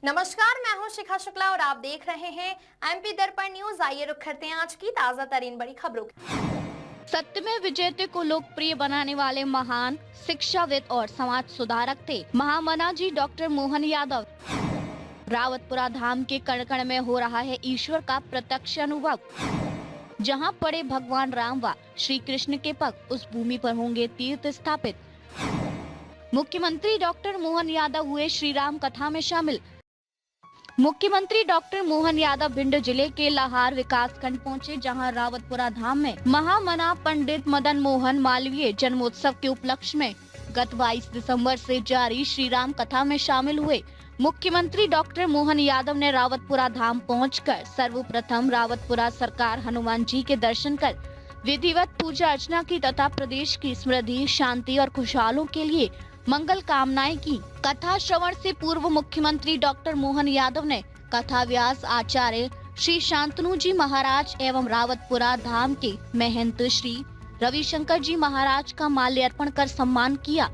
नमस्कार, मैं हूं शिखा शुक्ला और आप देख रहे हैं एमपी दर्पण न्यूज। आइए रुक करते हैं आज की ताजा तरीन बड़ी खबरों की। सत्यमेव जयते को लोकप्रिय बनाने वाले महान शिक्षाविद और समाज सुधारक थे महामना जी डॉक्टर मोहन यादव। रावतपुरा धाम के कण कण में हो रहा है ईश्वर का प्रत्यक्ष अनुभव। जहां पड़े भगवान राम व श्री कृष्ण के पग, उस भूमि पर होंगे तीर्थ स्थापित। मुख्यमंत्री डॉक्टर मोहन यादव हुए श्री राम कथा में शामिल। मुख्यमंत्री डॉक्टर मोहन यादव भिंड जिले के लाहार विकास खंड पहुँचे, जहां रावतपुरा धाम में महामना पंडित मदन मोहन मालवीय जन्मोत्सव के उपलक्ष्य में गत 22 दिसंबर से जारी श्री राम कथा में शामिल हुए। मुख्यमंत्री डॉक्टर मोहन यादव ने रावतपुरा धाम पहुंचकर सर्वप्रथम रावतपुरा सरकार हनुमान जी के दर्शन कर विधिवत पूजा अर्चना की तथा प्रदेश की समृद्धि, शांति और खुशहालों के लिए मंगल कामनाएं की। कथा श्रवण से पूर्व मुख्यमंत्री डॉक्टर मोहन यादव ने कथा व्यास आचार्य श्री शांतनु जी महाराज एवं रावतपुरा धाम के महंत श्री रविशंकर जी महाराज का माल्यार्पण कर सम्मान किया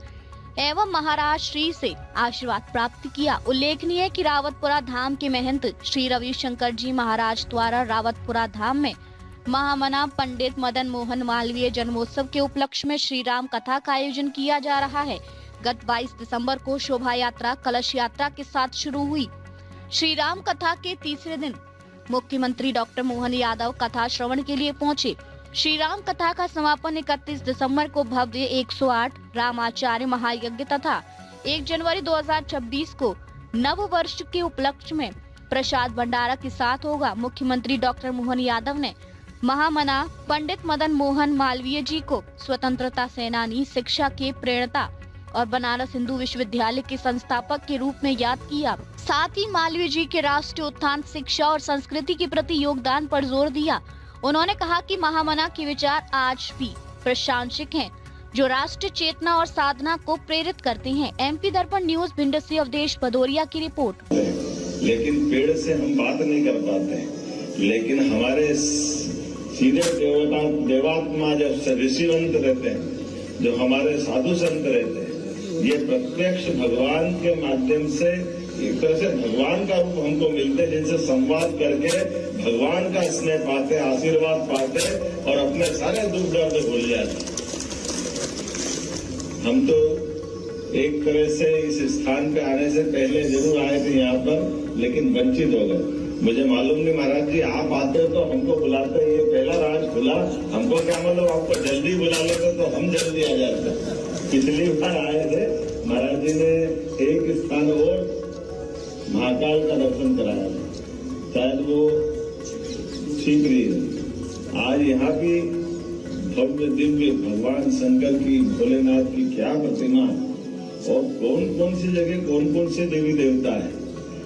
एवं महाराज श्री से आशीर्वाद प्राप्त किया। उल्लेखनीय है कि रावतपुरा धाम के महंत श्री रविशंकर जी महाराज द्वारा रावतपुरा धाम में महामना पंडित मदन मोहन मालवीय जन्मोत्सव के उपलक्ष्य में श्री राम कथा का आयोजन किया जा रहा है। गत 22 दिसंबर को शोभा यात्रा कलश यात्रा के साथ शुरू हुई। श्री राम कथा के तीसरे दिन मुख्यमंत्री डॉक्टर मोहन यादव कथा श्रवण के लिए पहुंचे। श्री राम कथा का समापन 31 दिसंबर को भव्य 108 रामाचार्य महायज्ञ तथा 1 जनवरी 2026 को नव वर्ष के उपलक्ष्य में प्रसाद भंडारा के साथ होगा। मुख्यमंत्री डॉक्टर मोहन यादव ने महामना पंडित मदन मोहन मालवीय जी को स्वतंत्रता सेनानी, शिक्षा के प्रेरणा और बनारस हिंदू विश्वविद्यालय के संस्थापक के रूप में याद किया। साथ ही मालवीय जी के राष्ट्रीय उत्थान, शिक्षा और संस्कृति के प्रति योगदान पर जोर दिया। उन्होंने कहा कि महामना के विचार आज भी प्रासंगिक हैं, जो राष्ट्र चेतना और साधना को प्रेरित करते हैं। एमपी दर्पण न्यूज भिंड से अवधेश भदौरिया की रिपोर्ट। लेकिन पेड़ से हम बात नहीं कर पाते, लेकिन हमारे सीधे देवात्मा जब ऋषिवंत रहते हैं, जो हमारे साधु संत रहते हैं, ये प्रत्यक्ष भगवान के माध्यम से एक तरह से भगवान का रूप हमको मिलते, जिनसे संवाद करके भगवान का स्नेह पाते, आशीर्वाद पाते और अपने सारे दुख दर्द भूल जाते। हम तो एक तरह से इस स्थान पे आने से पहले जरूर आए थे यहाँ पर, लेकिन वंचित हो गए। मुझे मालूम नहीं महाराज जी, आप आते तो हमको बुलाते, ये पहला राज खुला, हमको क्या मालूम आपको जल्दी बुला लेते तो हम जल्दी आ जाते। पिछली बार आए थे, महाराज जी ने एक स्थान और महाकाल का दर्शन कराया, शायद वो ठीक रही है। आज यहाँ की भव्य दिव्य भगवान शंकर की, भोलेनाथ की क्या प्रतिमा और कौन कौन सी जगह कौन कौन से देवी देवता है,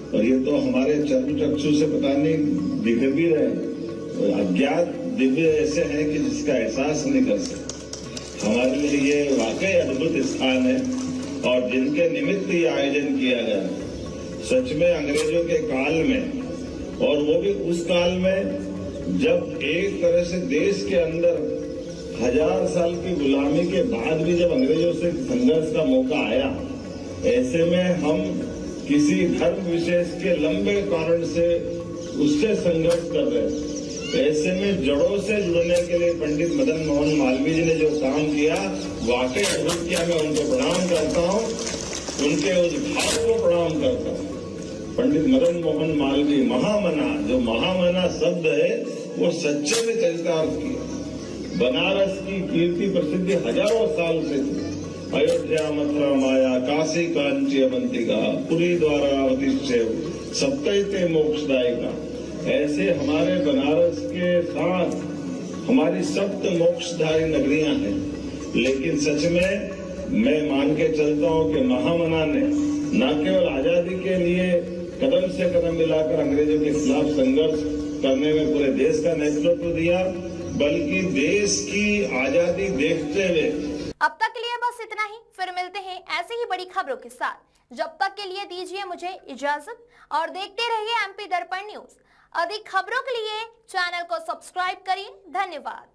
और ये तो हमारे चर्म चक्षु से पता नहीं दिख भी रहे। अज्ञात दिव्य ऐसे हैं कि जिसका एहसास नहीं कर सकते। हमारे लिए ये वाकई अद्भुत स्थान है और जिनके निमित्त ये आयोजन किया गया। सच में अंग्रेजों के काल में, और वो भी उस काल में जब एक तरह से देश के अंदर 1000 साल की गुलामी के बाद भी जब अंग्रेजों से संघर्ष का मौका आया, ऐसे में हम किसी धर्म विशेष के लंबे कारण से उससे संघर्ष कर रहे हैं। ऐसे में जड़ों से जुड़ने के लिए पंडित मदन मोहन मालवीय जी ने जो काम किया, वाकई अद्भुत किया। मैं उनको प्रणाम करता हूँ, उनके उस भाव को प्रणाम करता हूँ। पंडित मदन मोहन मालवीय महामना, जो महामना शब्द है वो सच्चे में चरितार्थ किया। बनारस की कीर्ति प्रसिद्धि हजारों साल से थी। अयोध्या, मथुरा, माया, काशी, कांची, अवंतिका, पुरी, द्वारावती, सप्तैते मोक्षदायिका, ऐसे हमारे बनारस के साथ हमारी सप्त मोक्षधारी नगरियां हैं। लेकिन सच में मैं मान के चलता हूं कि महामना ने न केवल आजादी के लिए कदम से कदम मिलाकर अंग्रेजों के खिलाफ संघर्ष करने में पूरे देश का नेतृत्व दिया, बल्कि देश की आजादी देखते हुए। अब तक के लिए बस इतना ही, फिर मिलते हैं ऐसे ही बड़ी खबरों के साथ। जब तक के लिए दीजिए मुझे इजाजत और देखते रहिए एमपी दर्पण न्यूज। अधिक खबरों के लिए चैनल को सब्सक्राइब करिए। धन्यवाद।